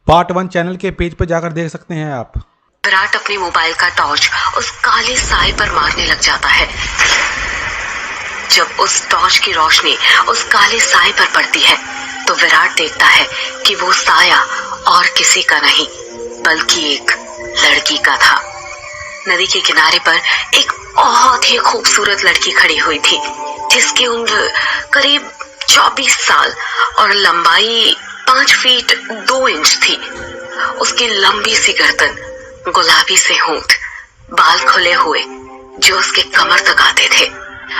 Part 1 channel के page पर जाकर देख सकते हैं आप। विराट अपने मोबाइल का टॉर्च उस काले साए पर मारने लग जाता है। जब उस टॉर्च की रोशनी उस काले साए पर पड़ती है तो विराट देखता है कि वो साया और किसी का नहीं बल्कि एक लड़की का था। नदी के किनारे पर एक बहुत ही खूबसूरत लड़की खड़ी हुई थी जिसकी उम्र करीब 24 साल और लंबाई 5 फीट 2 इंच थी। उसकी लंबी सी गर्दन, गुलाबी से होंठ, बाल खुले हुए जो उसके कमर तक आते थे,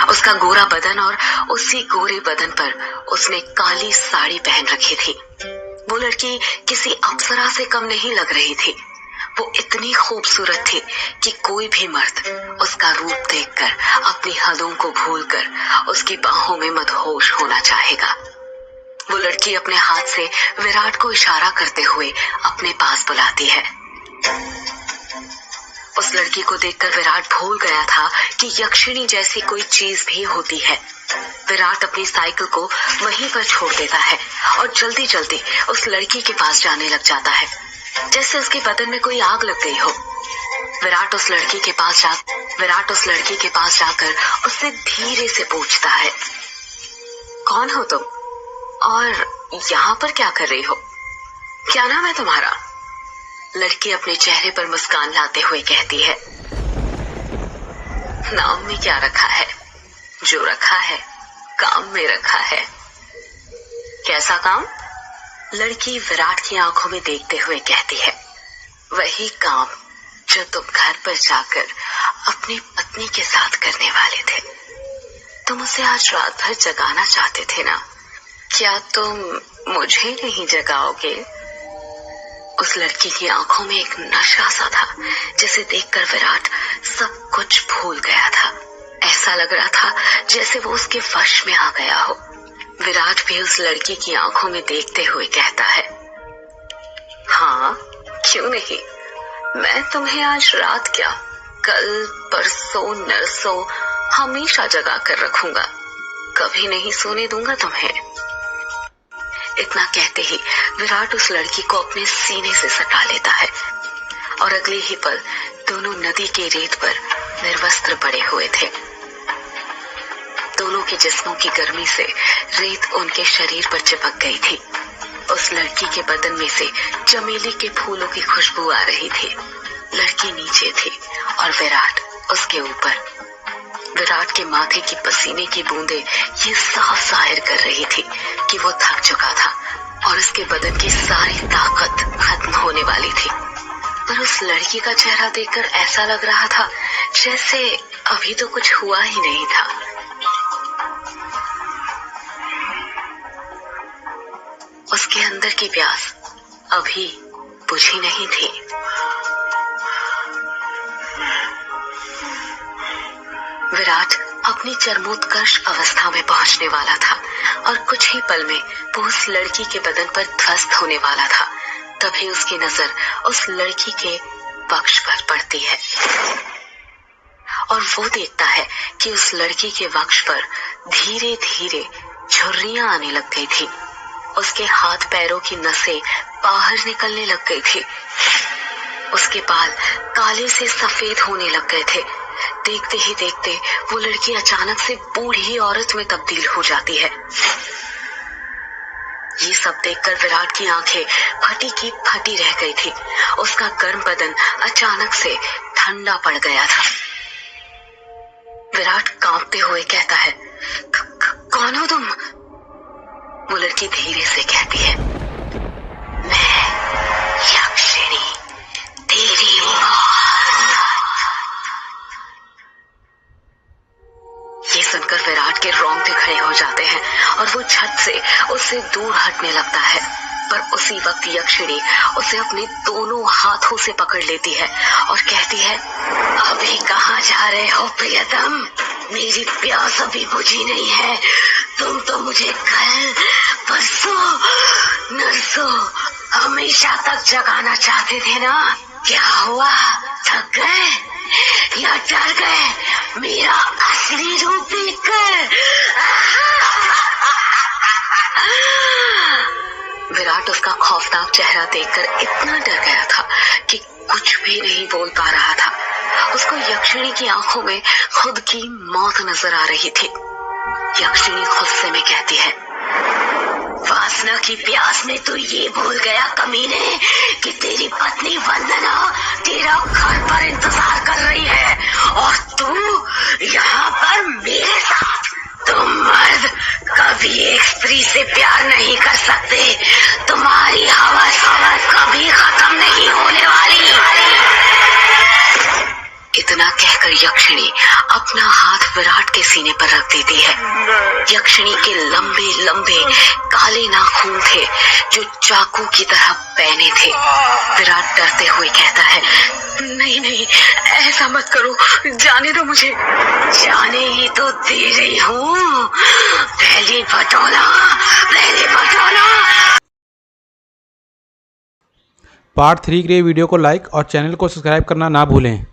उसका गोरा बदन और उसी गोरे बदन पर उसने काली साड़ी पहन रखी थी। वो लड़की किसी अप्सरा से कम नहीं लग रही थी। वो इतनी खूबसूरत थी कि कोई भी मर्द उसका रूप देखकर अपनी हदों को भूलकर उसकी बाहों में मदहोश होना चाहेगा। वो लड़की अपने हाथ से विराट को इशारा करते हुए अपने पास बुलाती है। उस लड़की को देखकर विराट भूल गया था कि यक्षिणी जैसी कोई चीज भी होती है। विराट अपनी साइकिल को वहीं पर छोड़ देता है और जल्दी जल्दी उस लड़की के पास जाने लग जाता है जैसे उसके बदन में कोई आग लग गई हो। विराट उस लड़की के पास जाकर उससे धीरे से पूछता है, कौन हो तुम और यहाँ पर क्या कर रही हो? क्या नाम है तुम्हारा? लड़की अपने चेहरे पर मुस्कान लाते हुए कहती है, नाम में क्या रखा है, जो रखा है काम में रखा है। कैसा काम? लड़की विराट की आंखों में देखते हुए कहती है, वही काम जो तुम घर पर जाकर अपनी पत्नी के साथ करने वाले थे। तुम उसे आज रात भर जगाना चाहते थे ना? क्या तुम मुझे नहीं जगाओगे? उस लड़की की आंखों में एक नशा सा था जिसे देखकर विराट सब कुछ भूल गया था। ऐसा लग रहा था जैसे वो उसके वश में आ गया हो। विराट भी उस लड़की की आंखों में देखते हुए कहता है, हाँ क्यों नहीं, मैं तुम्हें आज रात क्या कल परसों नरसों हमेशा जगा कर रखूंगा, कभी नहीं सोने दूंगा तुम्हें। इतना कहते ही विराट उस लड़की को अपने सीने से सटा लेता है और अगले ही पल दोनों नदी के रेत पर निर्वस्त्र पड़े हुए थे। दोनों के जिस्मों की गर्मी से रेत उनके शरीर पर चिपक गई थी। उस लड़की के बदन में से चमेली के फूलों की खुशबू आ रही थी। लड़की नीचे थी और विराट उसके ऊपर। विराट के माथे की पसीने की बूंदें ये साफ जाहिर कर रही थी कि वो थक चुका था और उसके बदन की सारी ताकत खत्म होने वाली थी। पर उस लड़की का चेहरा देखकर ऐसा लग रहा था जैसे अभी तो कुछ हुआ ही नहीं था। उसके अंदर की प्यास अभी बुझी नहीं थी। विराट अपनी चरमोत्कर्ष अवस्था में पहुंचने वाला था और कुछ ही पल में वो उस लड़की के बदन पर ध्वस्त होने वाला था। तभी उसकी नजर उस लड़की के वक्ष पर पड़ती है और वो देखता है कि उस लड़की के वक्ष पर धीरे धीरे झुर्रियां आने लग गई थी। उसके हाथ पैरों की नसें बाहर निकलने लग गई थी। उसके बाल काले से सफेद होने लग गए थे। देखते ही देखते वो लड़की अचानक से बूढ़ी औरत में तब्दील हो जाती है। ये सब देखकर विराट की आंखें फटी की फटी रह गई थी। उसका गर्म बदन अचानक से ठंडा पड़ गया था। विराट कांपते हुए कहता है, कौन हो तुम? वो लड़की धीरे से कहती है, मैं यक्षिणी, तेरी मौत। ये सुनकर विराट के रोंगटे खड़े हो जाते हैं और वो झट से उससे दूर हटने लगता है। पर उसी वक्त यक्षिणी उसे अपने दोनों हाथों से पकड़ लेती है और कहती है, अभी कहाँ जा रहे हो प्रियतम? मेरी प्यास अभी बुझी नहीं है। तुम तो मुझे कल परसों नरसों हमेशा तक जगाना चाहते थे ना? क्या हुआ, थक गए या डर गए मेरा असली रूप देखकर? विराट उसका खौफनाक चेहरा देखकर इतना डर गया था कि कुछ भी नहीं बोल पा रहा था। उसको यक्षिणी की आंखों में खुद की मौत नजर आ रही थी। यक्षिणी गुस्से में कहती है, वासना की प्यास में तू ये भूल गया कमीने कि तेरी पत्नी वंदना तेरा घर पर इंतजार कर रही है और तू यहाँ पर मेरे साथ। तुम मर्द कभी एक स्त्री से प्यार नहीं कर सकते। तुम्हारी हवस कभी खत्म नहीं होने वाली। इतना कहकर यक्षिणी अपना हाथ विराट के सीने पर रख देती है। यक्षिणी के लंबे लंबे काले नाखून थे जो चाकू की तरह पैने थे। विराट डरते हुए कहता है, नहीं नहीं, ऐसा मत करो, जाने दो मुझे। जाने ही तो दे रही हूँ, पहले बताना। पार्ट 3 के लिए वीडियो को लाइक और चैनल को सब्सक्राइब करना ना भूलें।